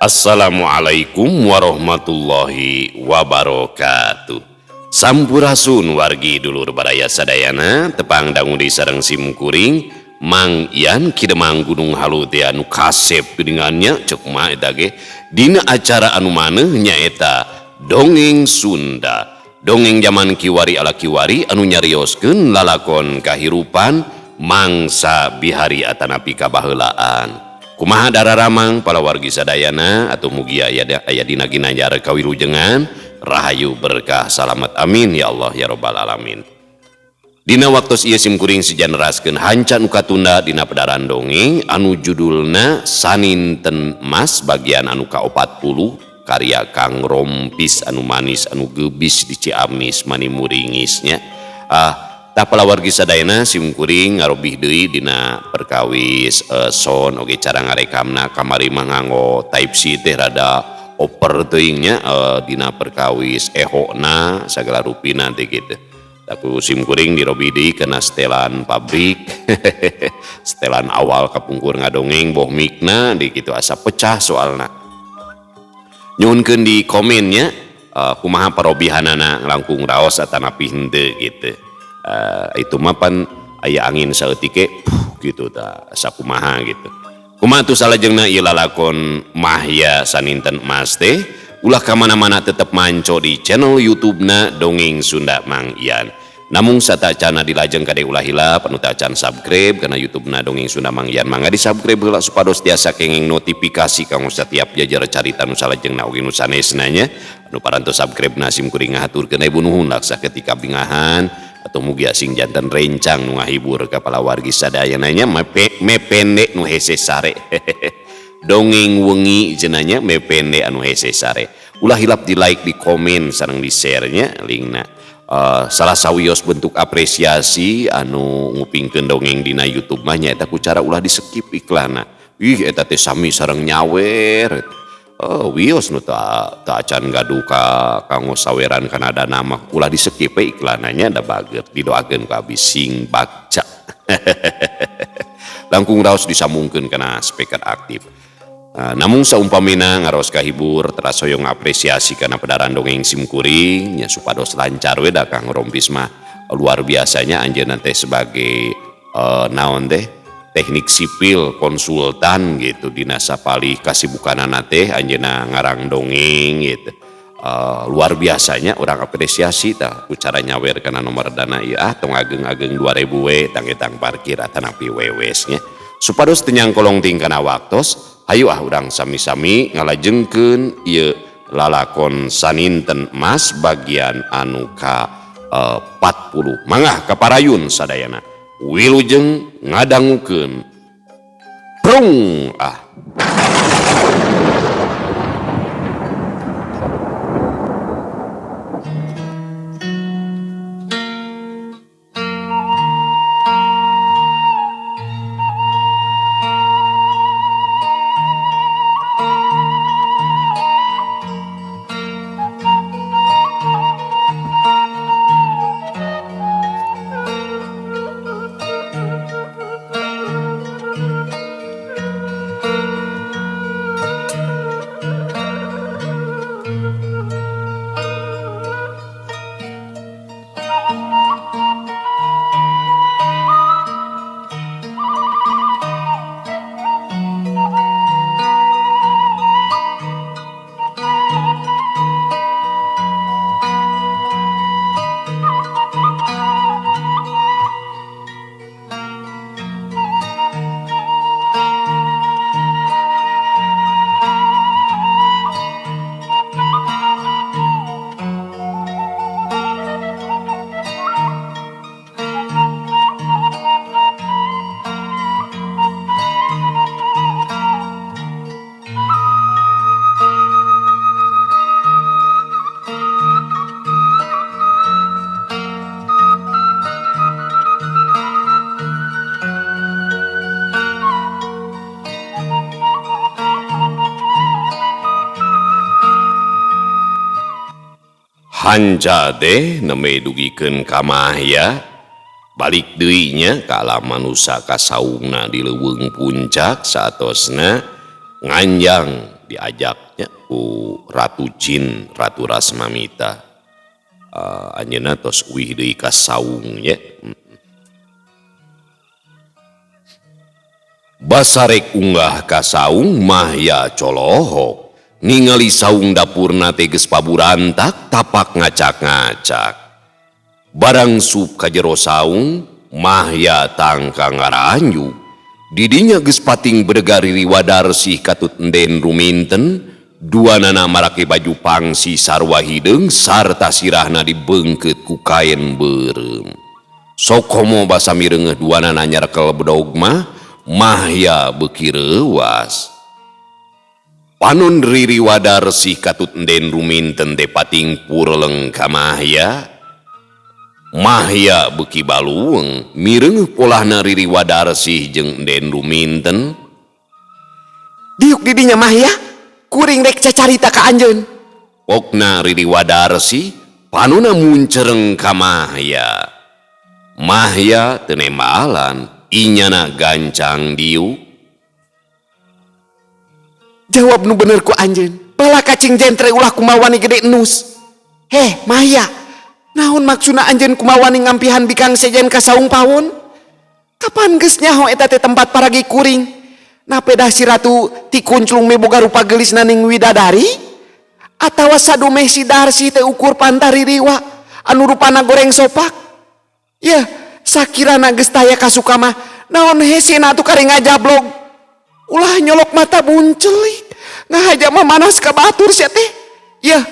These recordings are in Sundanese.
Assalamualaikum warahmatullahi wabarakatuh. Sampurasun wargi dulur baraya sadayana tepang dangu di sareng simkuring Mang Ian kidemang gunung halu teh anu kasep dengannya cek mah eta ge dina acara anu maneh nyaeta dongeng Sunda. Dongeng zaman kiwari ala kiwari anu nyarioskeun lalakon kahirupan mangsa bihari atanapi kabaheulaan. Kumaha dararamang para wargi sadayana atau mugia aya dina ginanjar kawilujengan rahayu berkah salamet amin ya Allah ya rabbal alamin. Dina waktos ieu simkuring sijanraskeun hancan ukatunda dina pedaran dongeng anu judulna Saninten Mas bagian anu ka-40 karya Kang Rompis anu manis anu geubis di Ciamis manimuringisnya. Tak pala wargi sadayana simkuring ngarobih deui dina perkawis sound oge cara ngarekamna kamari mah nganggo type C teh rada oper teuingnya dina perkawis ehona sagala rupina teh kitu. Tapi simkuring dirobih deui kana setelan pabrik setelan awal kapungkur ngadongeng boh mikna di kitu asa pecah soalna. Nyuhunkeun di komennya kumaha parobihanana langkung raos atanapi henteu gitu. Itu mapan aya angin saeutik gitu ta sakumaha gitu. Kumaha tu salajengna ieu lalakon Mahya Saninten Mas teh ulah ka mana-mana tetep manco di channel YouTube-na Dongeng Sunda Mang Ian. Namung satacana dilajeng kade ulah hilap anu teu acan subscribe kana YouTube-na Dongeng Sunda Mang Ian mangga di subscribe heula supados tiasa kenging notifikasi kanggo setiap jajar carita nu salajengna oge nu sanesna nya anu parantos subscribe na simkuring ngahaturkeun ibu nuhun laksa ketika bingahan atau mugi asing jantan rencang nu ngahibur kepala wargi sadayana nya mepende nu hese sare dongeng wengi jenanya mepende anu hese sare ulah hilap di like di komen sareng di share nya linkna. Salah sawios bentuk apresiasi anu ngupingkeun dongeng dina YouTube mah nya eta ku cara ulah di skip iklanna. Ih eta teh sami sareng nyawer. Wios nu tak acan gaduh ka kanggo saweran kana dana mah ulah di skip iklananya da baget didoakeun ka abdi sing bakca. Langkung raos disambungkeun kana speaker aktif. Namun saumpamina ngaros kahibur terasoyong apresiasi karena pedaran dongeng simkuring nya supados lancar we da Kang Rompis mah luar biasanya anjeunna teh sebagai naon teh teknik sipil konsultan gitu dina sapalih kasibukanana teh anjeunna ngarang dongeng gitu. Luar biasanya orang apresiasi tah ku cara nyawer kana nomor dana ieu tong ageng-ageng 2000 we tang parkir atanapi wewesnya supados teu nyangkolong ting kana waktos. Ayo urang sami-sami ngalajengkeun ieu lalakon Saninten Mas bagian anu ka-40. Mangah kaparayun sadayana. Wilujeng ngadangukeun. Prung hanja teh neme dugikeun ka Mahya balik deui nya ka alam manusia ka saungna di leuweung puncak saatosna nganjang diajaknya Ratu Jin Ratu Rasmamita anjeunna tos uih deui ka saung nya. Basarek unggah ka saung Mahya colohok ningali saung dapurna teh geus paburantak tapak ngacak-ngacak. Barang sup ka jero saung Mahya tangka ngaranju. Didinya geus pating bedegar Riri Wadarsih katut enden ruminten, duanana marake baju pangsi sarua hideung sarta sirahna dibeungkeut ku kain beureum. Sok komo basa mireungeuh duanana nyarekel bedog mah Mahya beuki reuwas. Panon Riri Wadarsih katut enden ruminten teh pating pureleng ka Mahya. Mahya beuki balueng mireungeuh polahna Riri Wadarsih jeung enden ruminten. Diuk didinya Mahya, kuring rek cacarita ka anjeun. Pokna Riri Wadarsih panonna muncereng ka Mahya. Mahya teu nembalan, inyana gancang diuk. Jawab nu bener ku anjeun, bala cacing jentre ulah kumawani gede enus. Heh Mahya, naon maksudna anjeun kumawani ngampihan bikang sejen ka saung pawon? Kapan geus nyaho eta teh tempat paragi kuring? Napedah si Ratu ti kunclung me boga rupa gelisna ning widadari? Atawa sadumeh si Darsi teh ukur pantari riwa anu rupana goreng sopak? Yeh, sakirana geus taya kasuka mah naon hesina atuh kare ngajablog. Ulah nyolok mata buncelik, ngahaja mah manas ka batur sia teh. Yeh.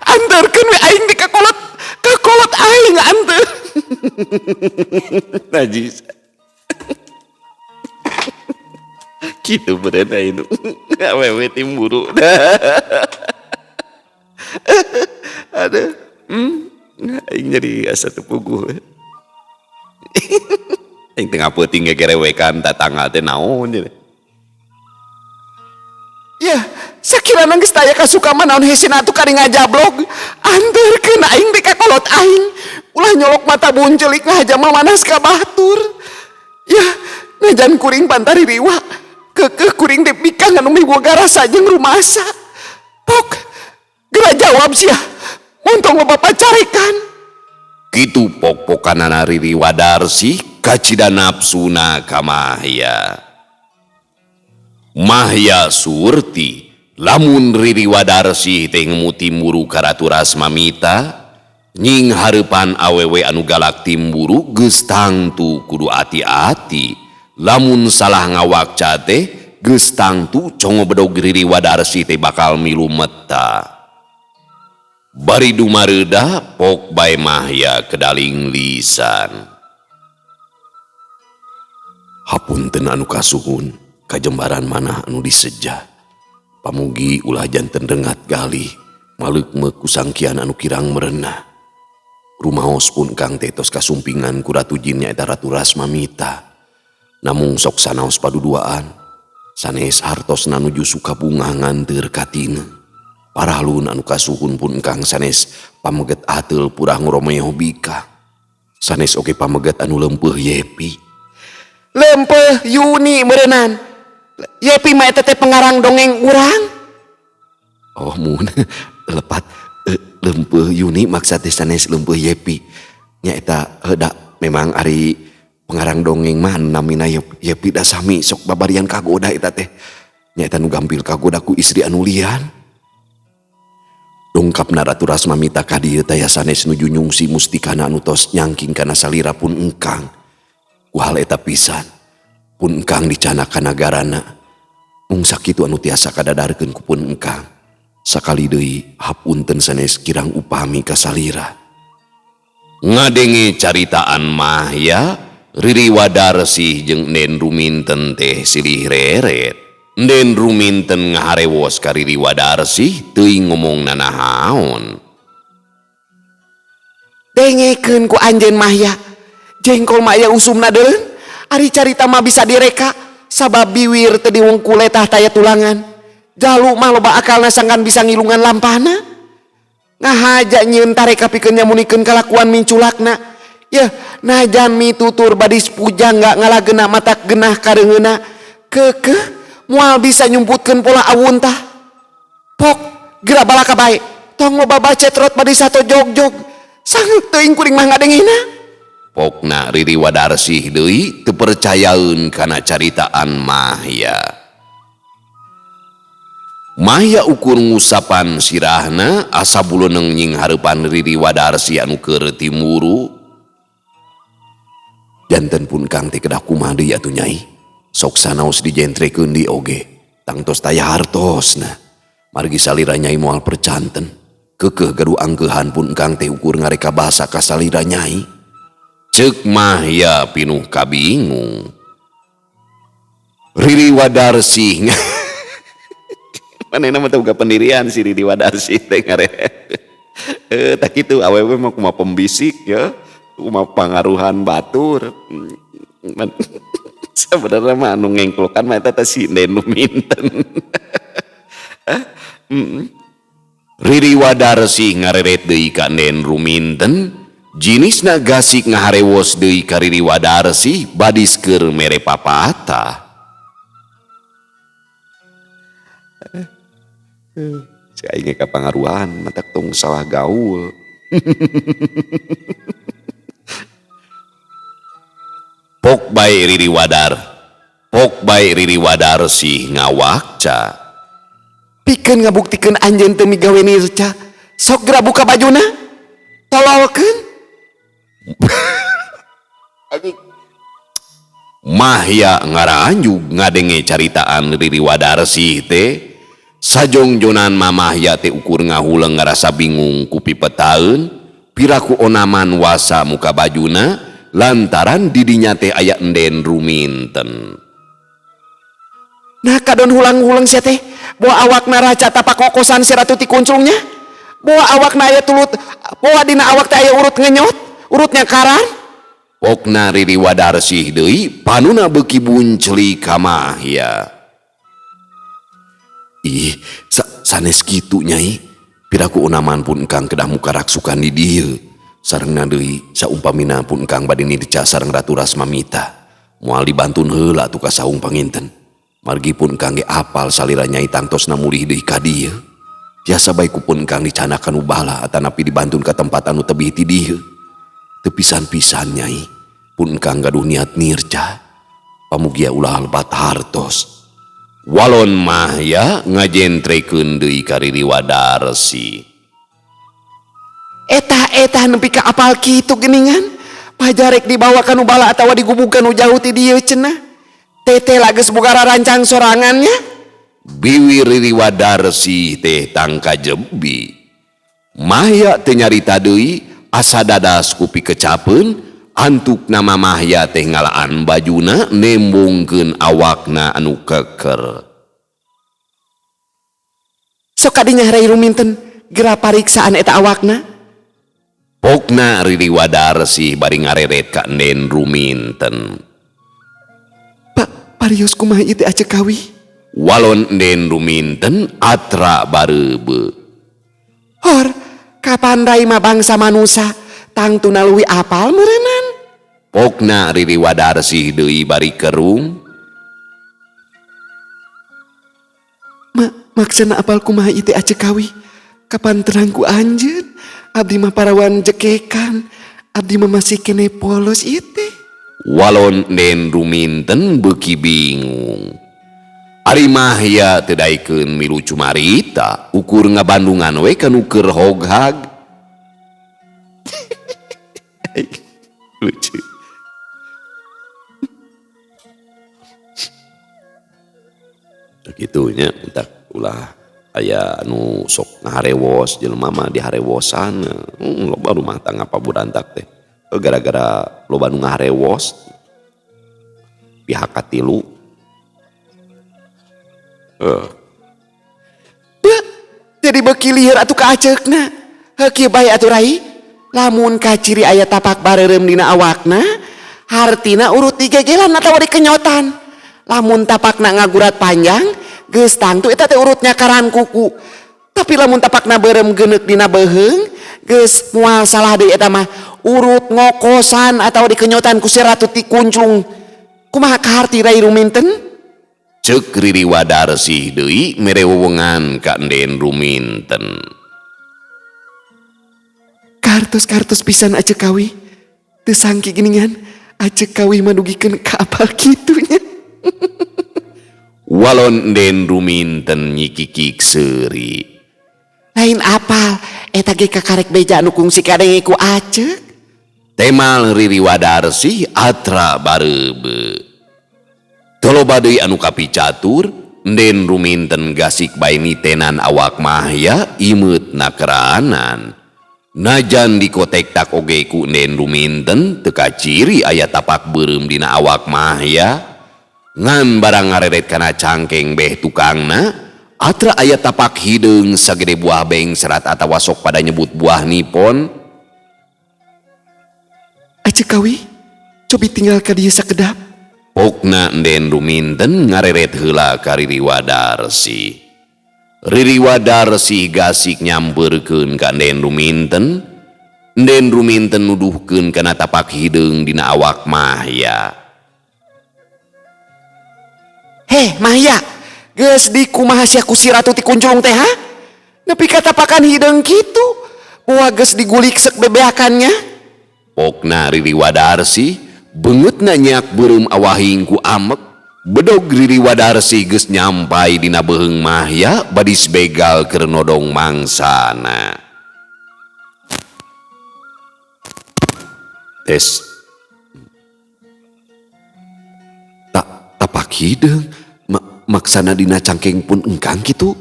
Antarkeun we aing di kakolot aing anteur. Najis. Kitu beureun aing nu. Awewe timburu. Aduh. Aing jadi asa teu puguh. Aing teu ngapeuting gegerewekan tatangga teh naon ye. Ya, sakirana geus taya kasuka mah naon hesina atuh kari ngajablog. Anterkeun aing di kakolot aing. Ulah nyolok mata buncelik ngahaja mah manas ka batur. Ya, ngajan kuring pantari riwa. Keukeuh kuring teh bikang anu miboga rasa jeung rumasa. Pok, geura jawab sia. Montong loba pacarekan. Kitu pok-pokanana Riri Wadarsih kacida nafsuna ka Mahya. Mahya surti lamun Riri Wadarsih teh ngemu timburu ka Ratu Rasmamita, nying hareupan awewe anu galak timburu geus tangtu kudu ati-ati. Lamun salah ngawakca teh geus tangtu congo bedog Riri Wadarsih teh bakal milu meta. Bari dumareuda pok bae Mahya kedaling lisan. Hapunten anu kasuhun, kajembaran manah anu diseja. Pamugi ulah janten dengat galih, maleuk kusangkian anu kirang merenah. Rumaos pun kang tetos kasumpingan ku Ratu Jin nyaeta Ratu Rasmamita. Namung sok sanaos paduduaan, sanes hartosna nuju sukabunga nganteur katina. Paralun anu kasuhun pun kang sanes pameget ateul purah nguromeo bika. Sanes oge pameget anu lempeuh Yepi. Lempeuh Yuni meureunnan. Yepi mah eta teh pengarang dongeng urang. Oh mun lepat lempeuh Yuni maksud teh sanes lempeuh Yepi. Nya eta da memang ari pengarang dongeng mah namina Yepi da sami sok babarian kagoda eta teh. Nya eta nu gampil kagoda ku istri anu lian. Dongkapna Ratu Rasmamita ka dieu taya sanes nuju nyungsi mustikana anu tos nyangking kana salira pun engkang. Ku hal eta pisan pun engkang dicana ka nagarana. Mung sakitu anu tiasa kadadarkeun ku pun engkang. Sakali deui hapunten sanes kirang upami ka salira. Ngadenge caritaan Mahya, Riri Wadarsih jeung Nden Ruminten teh silih reret. Nden Ruminten ngaharewos ka Riri Wadarsih teuing ngomongna nahaon. Dengekeun ku anjeun Mahya, jengkol Mahya usumna deuleun, ari carita mah bisa direka, sabab biwir teu diwungkul tah taya tulangan. Jalu mah loba akalna sangkan bisa ngilungan lampahna. Ngahaja nyieun tareka pikeun nyamunikeun kalakuan minculakna. Yeuh, najan mitutur badis pujang gak ngalageuna matak genah kareungeuna. keke mual bisa nyumputkeun pola awun tah. Pok geura balaka bae tong loba bacetrot bade sato jog-jog sanggeuk teuing kuring mah ngadengina. Pokna Riri Wadarsih deui teu percayaeun kana caritaan Mahya. Mahya ukur ngusapan sirahna asa buleuneng nying hareupan Riri Wadarsih anu keur timuru. Janten pun Kang teh kedah kumaha deui atuh Nyai. Sok sanaos dijentrekeun di oge. Tangtos taya hartosna. Margi salira Nyai moal percanten. Kekeh gaduh angkeuhan pun Kang teh ukur ngareka basa ka salira Nyai. Ceuk Mahya pinuh kabingung. Riri Wadarsih manehna mah teu boga pendirian si Riri Wadarsih teh ngaret. Tak kitu awewe mah kumaha pembisik ya, kumaha pangaruhan batur. Sebenarnya mah anu ngengklokan mah eta teh si Nden Ruminten. Riri Wadarsih ngareret deui ka Nden Ruminten. Jinisna gasik ngaharewos deui ka Riri Wadarsih badis keur mere papatah. Si aing kapangaruhan matak tong salah gaul. Pok bae Riri Wadarsih ngawakca. Pikeun ngabuktikeun anjeun teu migawe nirca. Sok geura buka bajuna. Tololkeun. Mahya ngaraanjug ngadenge caritaan Riri Wadarsih teh. Sajongjonan Mamahya teh ukur ngahuleng ngarasa bingung ku pipetaeun piraku onaman wasa muka bajuna lantaran didinya teh aya Nden Ruminten. Nah kadon hulang-hulang sia teh bawa awakna raca tapak kokosan si ratu ti kuncungnya. Bawa awakna aya tulut, bawa dina awak teh aya urut ngenyot, urutnya karan. Pokna Riri Wadarsih deui panuna beuki bunceli ka Mahya. Ih, sanes kitu Nyai. Piraku onaman pun Kang kedah muka raksukan di dieu. Sarengna deui saumpamina pun Kang bade nirca sareng Ratu Rasmamita. Moal dibantun heula atuh ka saung panginten. Margi pun Kang ge apal salira Nyai tangtosna mulih deui ka dieu. Tiasa bae ku pun Kang dicanakan ubala atanapi dibantun ka tempat anu tebih ti dieu. Teu pisan-pisan Nyai. Pun Kang gaduh niat nirca. Pamugia ulah lebat hartos. Walon Mahya ngajentrekeun deui ka Riri Wadarsih. Eta nepi ka apal kitu geuningan. Pajarek dibawakan ubala atawa digubungkeun jauh ti dieu cenah. Tete lages boga rancang sorangannya. Biwi Riri Wadarsih teh tangka jebi. Mahya teh nyarita deui asa dadas kupi kecapeun antuk nama Mahya teh ngalaan bajuna nembongkeun awakna anu keker. Sok kadinya Rai Ruminten geura pariksaan eta awakna. Pokna Riri Wadarsih bari ngareret ka Nden Ruminten. Pak parios kumaha ieu teh acek kawi? Walon Nden Ruminten atra bareube. Hor, kapan Rai mah bangsa manusia tang tunaluwi apal meureunnan? Pokna Riri Wadarsih deui bari kerung. Maksana apal kumaha ieu teh acek kawi? Kapan terang ku anjeun? Abdi mah parawan jekekan. Abdi mah masih kene polos ieu teh. Walon Nden Ruminten beuki bingung. Ari Mahya teu daekeun milu cumarita, ukur ngabandungan we kanu keur hoghag. Lucu. Gitunya entak ulah aya anu sok ngaharewos jelema mah diharewosan. Loba rumah tangga paburantak teh. Gara-gara loba nu ngaharewos pihak katilu. Jadi beuki lieur atuh ka acekna. Heukieu bae atuh Rai. Lamun kaciri aya tapak bareureum dina awakna, hartina urut digegelan atawa dikenyotan. Lamun tapakna ngagurat panjang, geus tangtu eta teh urutnya karan kuku. Tapi lamun tapakna beureum geuneuk dina beuheung, geus moal salah deui eta mah urut ngokosan atawa dikenyotan ku si ratu ti kunclung. Kumaha kaharti Rai Ruminten? Cek Riri Wadarsih deui mere wewengan ka Enden Ruminten. Kartos pisan Aceh Kawi. Teu sangki geuningan Aceh Kawi madugikeun ka apal kitunya. Walon Enden Ruminten nyikikik seuri. Lain apal, eta ge kakarek beja anu kungsi kadenge ku Aceh. Temal Riri Wadarsih atra barebe. Toloba deui anu kapicatur, Enden Ruminten gasik bae nitenan awak Mahya imeutna keraanan. Najan dikotek-tak oge ku Enden Ruminten teu kaciri aya tapak beureum dina awak Mahya. Ngan barang ngareret kana cangkeng beh tukangna, atra aya tapak hideung sagede buah beng serat atawa sok pada nyebut buah nipon. Aceh Kawi, cobi tinggal ka dieu sakedap. Pokna Enden Ruminten ngareret heula ka Riri Wadarsih. Riri Wadarsih gasik nyampeurkeun ka Enden Ruminten. Enden Ruminten nuduhkeun kana tapak hideung dina awak Mahya. Heh, Mahya, geus dikumaha sia ku si Ratu ti Kunculung teh ha? Nepi ka tapakan hideung kitu. Moal geus digulik sek bebeakannya. Pokna Riri Wadarsih beungeutna nyak beureum awahing ku amek. Bedog Riri Wadarsih geus nyampai dina beuheung Mahya badis begal keur nodong mangsana. Tes tapak hideung maksana dina cangkeng pun engkang kitu.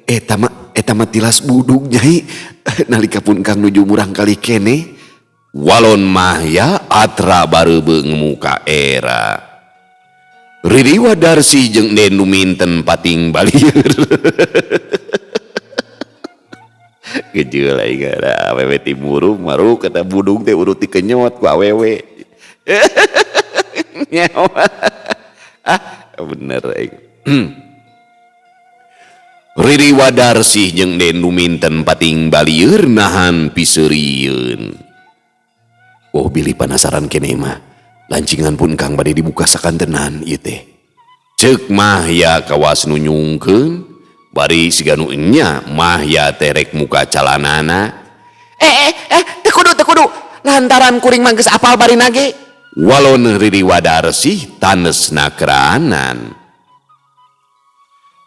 Eta mah tilas budug Nyai. Nalika pun engkang nuju murang kali kene. Walon Mahya atra bareubeung muka era. Riri Wadarsih jeung Enden Ruminten pating balieur. Gejeul aing gara awewe ti muru maru kata budung teh urut dikenyot ku awewe. Nyawa. Bener aing. Riri Wadarsih jeung Enden Ruminten pating balieur nahan piseurieun. Oh bilih penasaran kene mah. Lancingan pun kang bade dibuka sakantenan ieu teh. Ceuk Mahya kawas nunyungkeun, bari siga nu nya Mahya terek muka calanana. Teu kudu. Lantaran kuring mah geus apal bari nage. Walon Riri Wadarsih tanesna keraanan.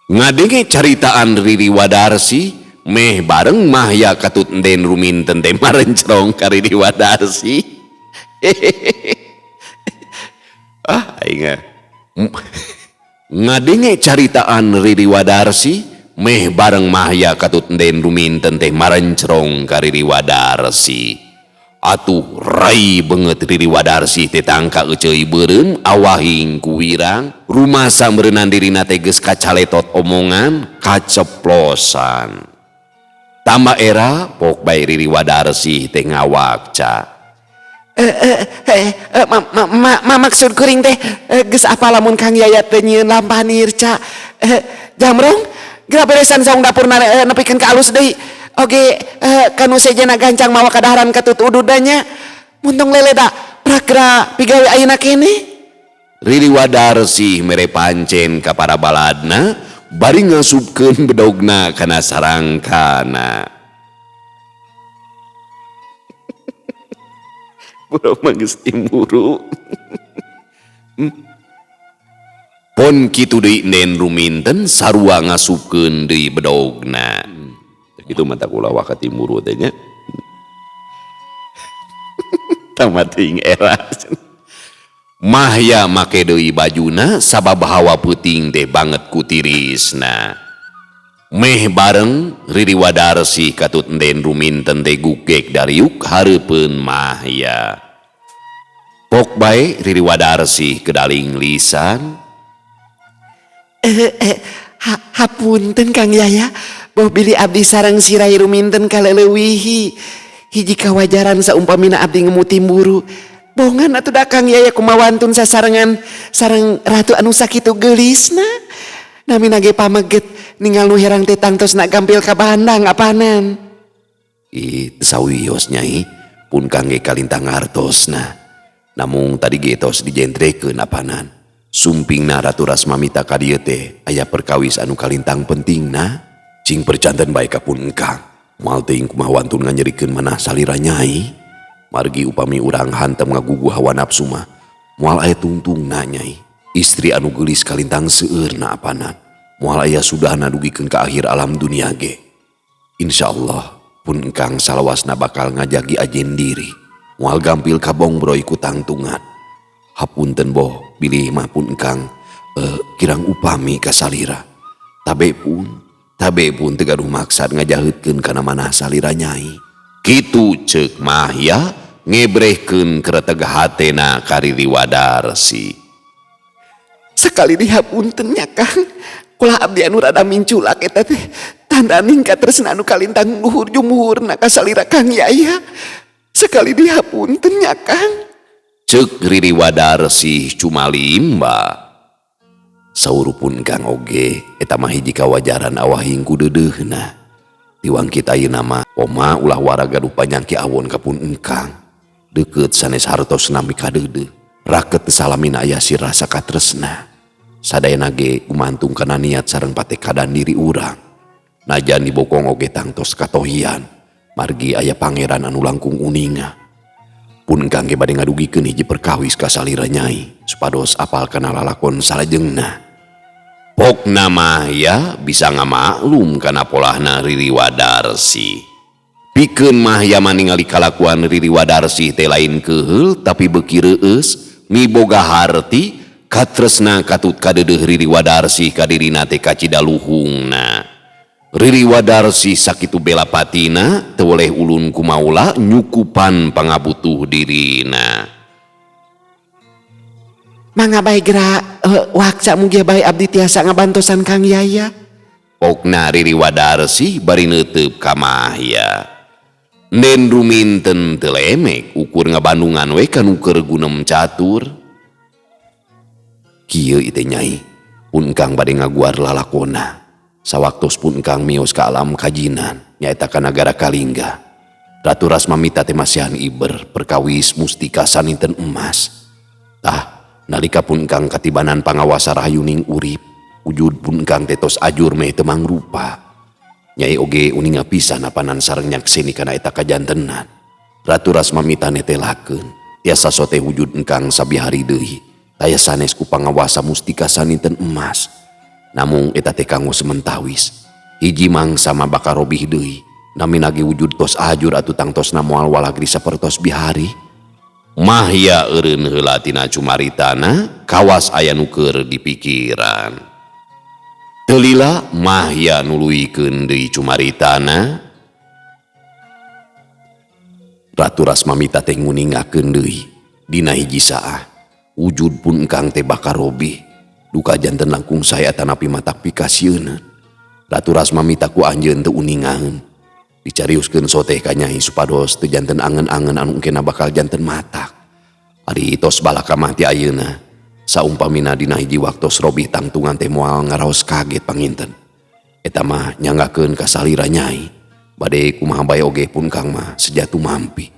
Ngadenge caritaan Riri Wadarsih, meh bareng Mahya katut Enden Ruminten teh marencrong ka Riri Wadarsih. Aing ngadenge caritaan Riri Wadarsih, meh bareng Mahya katut Enden Ruminten teh marencrong ka Riri Wadarsih. Atuh rai beungeut Riri Wadarsih teh tangka euceuy beureum awahing ku wirang, rumasa meureunan dirina teh geus kacaletot omongan kaceplosan. Tamba era pok bae Riri Wadarsih teh ngawakca. Maksud kuring teh geus apal lamun Kang Yayat teh nyieun lampanir ca. Jamrong, geura beresan saung dapurna nepikeun ka alus deui. Oge kanu sejana gancang mawa kadaharan katut ududanya. Muntong lele da pragra pigawe ayeuna kene. Riri Wadarsih mere pancen ka para baladna bari ngasupkeun bedogna kana sarangkana. Burung manggeus timuru. Pon kitu deui Enden Ruminten sarua ngasupkeun deui bedogna. Kitu mah tak ulah ka timuru teh nya. Tamat teuing era. Mahya make deui bajuna sabab hawa peuting teh banget ku tirisna. Meh bareng Riri Wadarsih katut Enden Ruminten teh gugek dariuk hareupeun Mahya. Pok bae Riri Wadarsih kedaling lisan. Hapunten Kang Yaya, boh bilih abdi sareng si Rai Ruminten kaleuwihi. Hiji kawajaran saumpamina abdi ngemu timburu. Bongan atuh da Kang Yaya kumawantun sasarengan sareng ratu anu sakitu geulisna. Nami nage pameget ningal nu herang teh tangtosna gampil ka bandang apanan. Sawios Nyai pun kangge kalintang ngartosna. Namung tadi getos dijentrekeun apanan. Sumpingna Ratu Rasmamita ka dieu teh aya perkawis anu kalintang pentingna, cing perjantan bae ka pun engkang. Moal teuing kumaha wantun nganyerikeun manah salira Nyai. Margi upami urang hantem ngagugu hawa nafsu mah moal aya tungtungna Nyai. Istri anu geulis kalintang seueurna apanan. Moal aya sudahna dugikeun ka akhir alam dunia ge. Insyaallah pun engkang salawasna bakal ngajagi ajen diri. Moal gampil kabong broy ku tangtungan. Hapunten boh bilih mah pun engkang kirang upami ka salira. Tabe pun teu gaduh maksad ngajaheutkeun kana manah salira Nyai. Kitu ceuk mah ya ngebrehkeun kereteg hatena ka Riri Wadarsi. Sekali dihapunten nya Kang, kulah abdi anu rada minculak eta teh tanda ningkat tresna anu kalintang luhur jumuhurna ka salira Kang Yaya. Sekali dihapunten nya Kang. Ceuk Riri Wadarsi cumalimba. Saurupun Kang oge eta mah hiji kawajaran awahing ku dedeuna. Tiwang kita ieu nama oma ulah wara gaduh panyangki awon kapun engkang. Deukeut sanes hartosna mika deudeuh. Raket salamina aya si rasa katresna. Sadayana ge gumantung kana niat sareng patekadan diri urang. Najan dibokong oge tangtos katohian. Margi aya pangeran anu langkung uninga. Pun engkang ge bade ngadugikeun hiji perkawis ka salira Nyai supados apal kana lalakon salajengna. Pokna mah ya bisa ngamaklum kana polahna Riri Wadarsi. Pikeun mah ya maningali kalakuan Riri Wadarsi teh lain keheul tapi beuki reueus miboga harti katresna katut kadeudeuh Riri Wadarsi ka dirina teh kacidaluhungna. Riri Wadarsi sakitu bela patina teu oleh ulun kumaula nyukupan pangabutuh dirina. Mangga bae gerak waksa mugia bae abdi tiasa ngabantosan Kang Yaya. Pokna Riri Wadarsi bari neuteub ka Mahya. Nen ruminten teu lemek ukur ngabandungan we kanu keur gunem catur. Kieu ieu Nyai, pun engkang bade ngaguar lalakonna. Sawaktos pun engkang miyos ka alam kajinan nyaeta ka nagara Kalingga. Ratu Rasmamita teh masihan iber perkawis mustika saninten emas. Tah nalika pun engkang katibanan pangawasa rahayuning urip, wujud pun engkang tetos ajur meh teu mangrupa. Nyai oge uninga pisan apanan sareng nyakseni kana eta kajantenan. Ratu Rasmamita netelakeun tiasa sote wujud engkang sabihari deui taya sanes ku pangawasa mustika saninten emas. Namung eta teh kanggo sementawis. Hiji mangsa mah bakal robih deui. Nami nage wujud tos ajur atuh tangtosna moal walagri sapertos bihari. Mahya eureun heula tina cumaritana kawas aya nu keur dipikiran. Teu lila Mahya nuluikeun deui cumaritana. Ratu Rasmamita teh nguningakeun deui dina hiji saah wujud pun engkang teh bakal robih. Duka janten langkung saya tanapi matak pikasieun. Ratu Rasmamita ku anjeun teu uningaeun. Dicariuskeun soteh ka Nyai supados teu janten angen-angen anu engkena bakal janten matak. Ari tos balaka mah ti ayeuna. Saumpamina dina hiji waktos robih tangtungan teh moal ngaraos kaget panginten. Eta mah nyanggakeun ka salira Nyai. Bade kumaha bae oge pun Kang mah sejatu mampi.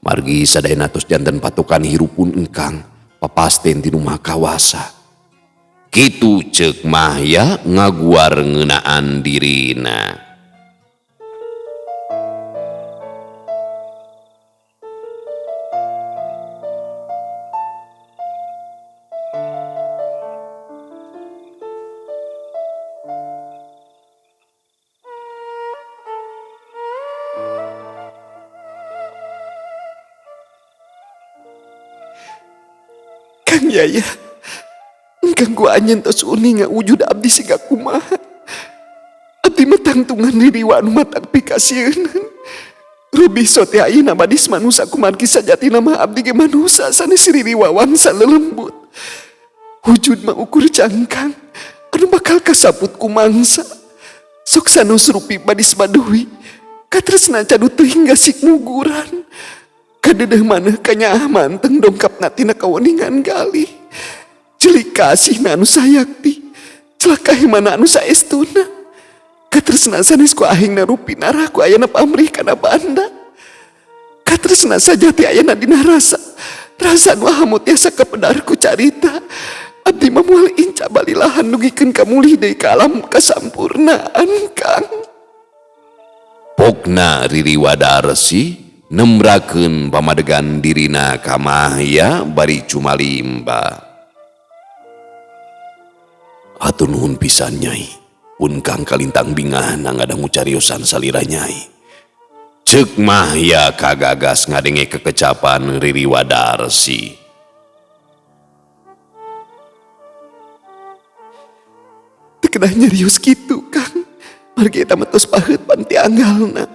Margi sadayana tos janten patokan hirup pun engkang papasten ti rumah kawasa. Kitu ceuk Mahya ngaguar ngeunaan dirina. Kang Yaya, engkang ku anjeun tos uninga wujud abdi siga kumaha. Abdi mah tangtungan ririwa anu matak pikasieun. Rubi sote ayeuna badis manusa kumargi sajatina mah abdi ge manusa sanes ririwa wansa lelembut. Wujud mah ukur cangkang anu bakal kasaput ku mangsa. Sok sanes rupi badis baduy katresna cadu teuing gasik muguran. Kadeudeuh maneh kanyaah manteng dongkapna tina kaweningan galih. Celik kasihna anu sayakti, celakahe mana anu saestuna. Katresna sanes ku ahingna rupi narah ku ayana pamrih kana banda. Katresna sajati ayana dina rasa anu hamut tiasa kapedar ku carita. abdi mah moal inca balilahan nugikeun ka mulih deui ka alam kasampurnaan Kang. Pokna Riri Wadarsi nembrakeun pamadegan dirina ka Mahya bari cumalimba. Hatur nuhun pisan Nyai, pun Kang kalintang bingah ngadangu cariosan salira Nyai. Ceuk Mahya kagagas ngadenge kekecapan Riri Wadarsi. Teu kedah nyarios kitu Kang, margi eta mah tos paheut panti anggalna.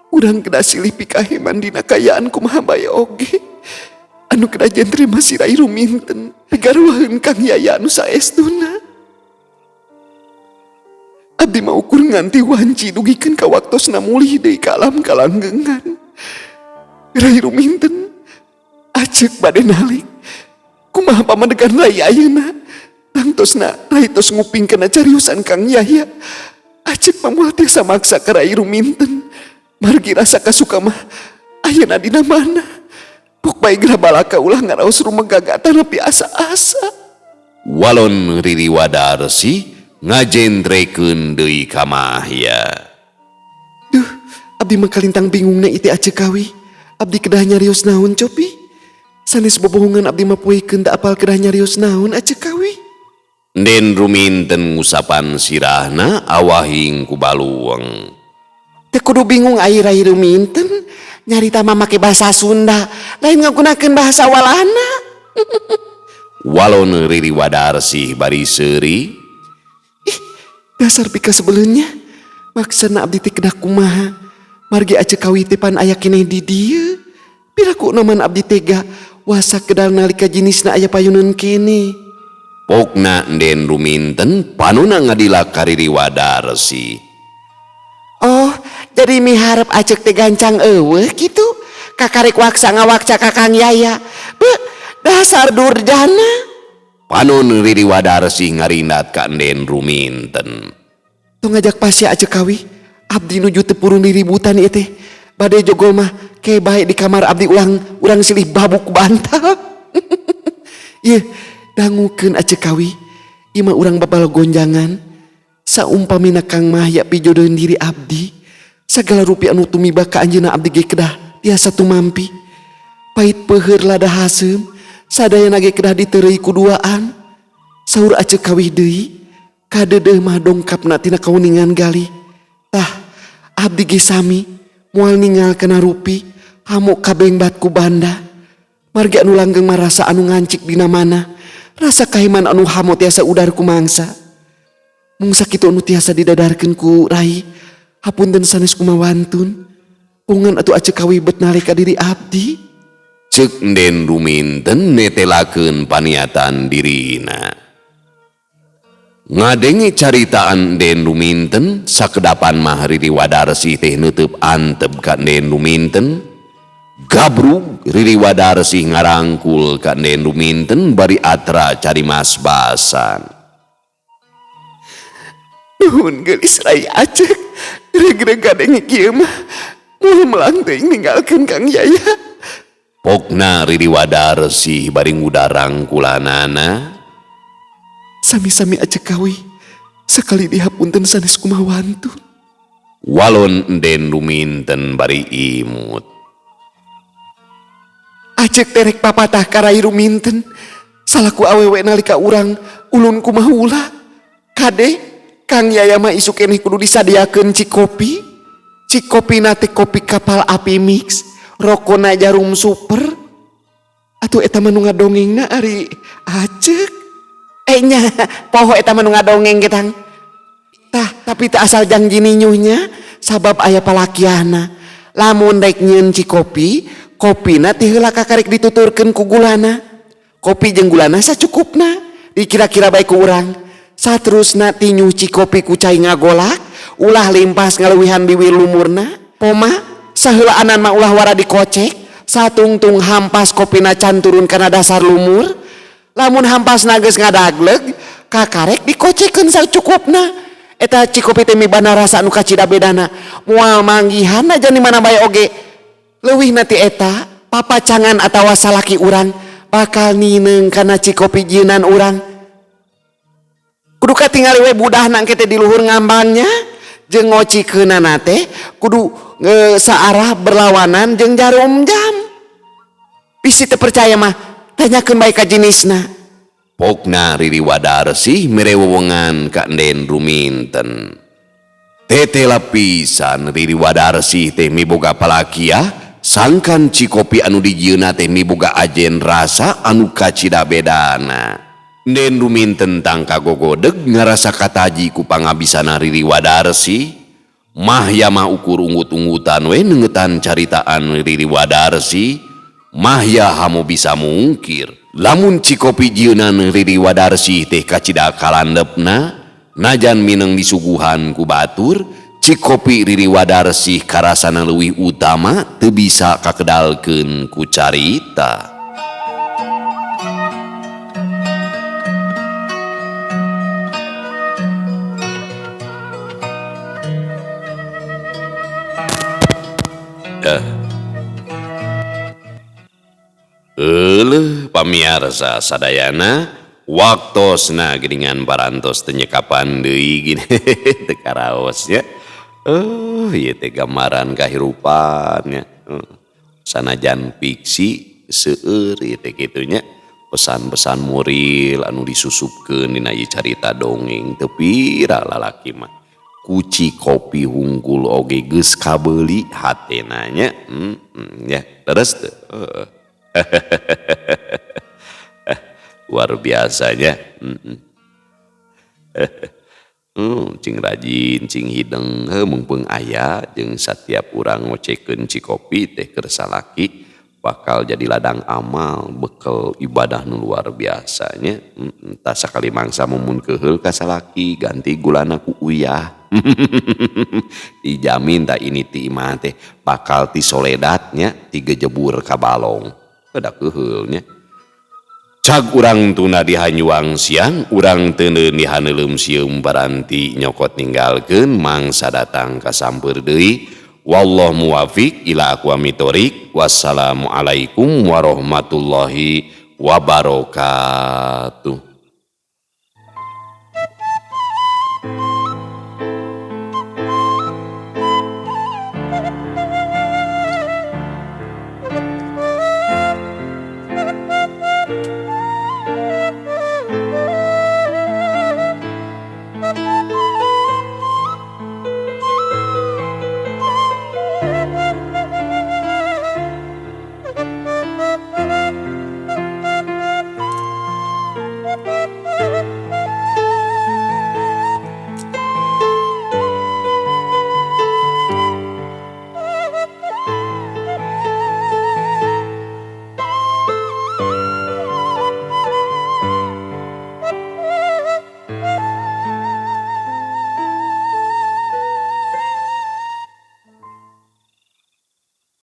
Urang kedah silih pikaheman dina kayaan kumaha bae oge. Anu kedah jentrima si Rai Ruminten pigarwaheun Kang Yaya anu saestuna. Abdi mah ukur nganti wanci dugikeun ka waktosna mulih deui ka alam kalanggengan. Rai Ruminten ajek bade nalik kumaha pamadegan Rai ayeuna. Tangtosna Rai tos ngupingkeun cariosan Kang Yaya. Ajek mah moal tiasa maksa ka Rai Ruminten. Margi rasa kasuka mah ayeuna dina mana. Pok bae gerah balaka ulah ngaraos rumegagatan nepi asa-asa. Walon Riri Wadarsi ngajendrekeun deui ka Mahya. Duh, abdi mah kalintang bingungna iti Acekawi. Abdi kedah nyarios naon copi? Sanes bobohongan abdi mah puekeun da apal kedah nyarios naon Acekawi. Den Ruminten ngusapan sirahna awahing ku balueng. Teu kudu bingung ai Rai Ruminten, nyarita mah make bahasa Sunda, lain ngagunakeun bahasa walana. Walon Riri Wadarsi bari seuri. Dasar pika sebelumnya, maksana abdi teh kedah kumaha, margi Acekawi teh pan aya keneh di dieu. Piraku naman abdi tega, wasa kedal nalika jinisna aya payuneun keneh. Pokna Den Ruminten panuna ngadila ka Riri Wadarsi. Oh, jadi miharep Acek teh gancang eueuh kitu? Kakarek waksa ngawakca ka Kang Yaya. Beuh, dasar durjana. Panon Riri Wadarsi ngarindat ka Den Ruminten. Tong ngajak pasya Acekawi, abdi nuju teu purun diributan ieu teh. Bade jogol mah ke bae di kamar abdi urang silih babuk bantal. Ieu dangukeun Acekawi, ieu mah urang babal gonjangan. Saumpamina Kang Mahya pijodohin diri abdi, sagala rupi anu tumiba ka anjeunna abdi ge kedah tiasa tumampi. Pait peuheur lada haseum, sadayana ge kedah diteureuy kuduaan. Saur Acekawi deui, kadeudeuh mah dongkapna tina kauningan gali. Tah, abdi ge sami moal ningalkeun rupi hamuk kabengbat ku banda. Margi anu langgeng mah rasa anu ngancik dina mana, rasa kahiman anu hamo tiasa udar ku mangsa. Mung sakitu anu tiasa didadarkeun ku Rai, hapunten sanes kumawantun. Pungan atuh Acekawi bet nalika diri abdi. Ceuk Den Ruminten netelakeun paniatan dirina. Ngadenge caritaan Den Ruminten, sakedapan mah Riri Wadarsi teh neuteub antep ka Den Ruminten. Gabrug Riri Wadarsi ngarangkul ka Den Ruminten bari atra carimas basan. Nuhun geulis Rai Acek, greg-greg gadenge kieu mah moal melang teuing ninggalkeun Kang Yaya. Pokna Riri Wadarsi bari ngudarangkulanana. Sami-sami Acekawi, sakali dihapunten sanes kumawantun. Walon Den Ruminten bari imut. Acek terek papatah ka Rai Ruminten, salaku awewe nalika urang ulun kumaha ulah. Kade Kang Yaya mah isu keneh kudu disadiakeun cikopi. Cikopina teh kopi kapal api mix, rokona jarum super. Atuh eta mah nu ngadongengna ari Acek. Nya, poho eta mah nu ngadongeng getang. Tah, tapi teu asal janji ninyuhnya, sabab aya palakiana. Lamun daek nyieun cikopi, kopina teh heula kakarek dituturkeun ku gulana. Kopi jeung gulana sacukupna, dikira-kira bae ku urang. Saterusna ti nyuci kopi ku cai ngagolak, ulah limpas ngaleuwihan biwir lumurna. Poma saheula anan mah ulah wara dikocek, satungtung hampas kopina can turun kana dasar lumur. Lamun hampasna geus ngadagleg, kakarek dikocekeun sacukupna. Eta cikopi teh mibana rasa anu kacida bedana. Moal manggihan aja di mana bae oge. Leuwihna ti eta, papacangan atawa salaki urang bakal nineung kana cikopi jieunnan urang. kudu katingali we budah nang kete di luhur ngambannya jeung ngocikeunana teh kudu saarah berlawanan jeung jarum jam. Bisi teu percaya mah tanyakeun bae ka jenisna. Pokna Riri Wadarsi mere wewengan ka Enden Ruminten. Tete lapisan Riri Wadarsi teh miboga palakia sangkan Cikopi anu dijieuna teh miboga ajen rasa anu kacida bedana. Enden Ruminten tangka gogodeg ngarasa kataji ku pangabisana Riri Wadarsi. Mahya mah ukur unggut-unggutan we neungetan caritaan Riri Wadarsi. Mahya hamu bisa mungkir lamun Cikopi jieunan Riri Wadarsi teh kacida kalandepna najan mineng disuguhan ku batur. Cikopi Riri Wadarsi karasana leuwih utama teu bisa kakedalkeun ku carita. Pamiarsa sadayana waktosna geuningan parantos teu nyekapan deui gini teu karaosnya. Ieu teh gambaran kahirupannya. Sanajan fiksi seueur ieu teh kitu nya. Pesan-pesan moral anu disusupkeun dina ieu carita dongeng teu pira lalaki mah. Ku Cikopi hungkul oge geus kabeuli hatena nya. Ya, terus teu. Luar biasanya. Cing rajin cing hideng mumpung aya jeung setiap urang ngocekeun Cikopi teh keur salaki bakal jadi ladang amal bekel ibadah nu luar biasanya. Tah sakali mangsa mumun keheul ka salaki ganti gulana ku uyah. Dijamin tah ini ti imah teh bakal ti soledatnya ti gejebur ka balong. Kada keheulnya. Cag urang tuna dihanyuang siang, urang teu dihaneuleum sieum baranti nyokot ninggalkeun mangsa datang ka sampeur deui. Wallahu muwafiq ila aqwamit thoriq. Wassalamualaikum warahmatullahi wabarakatuh.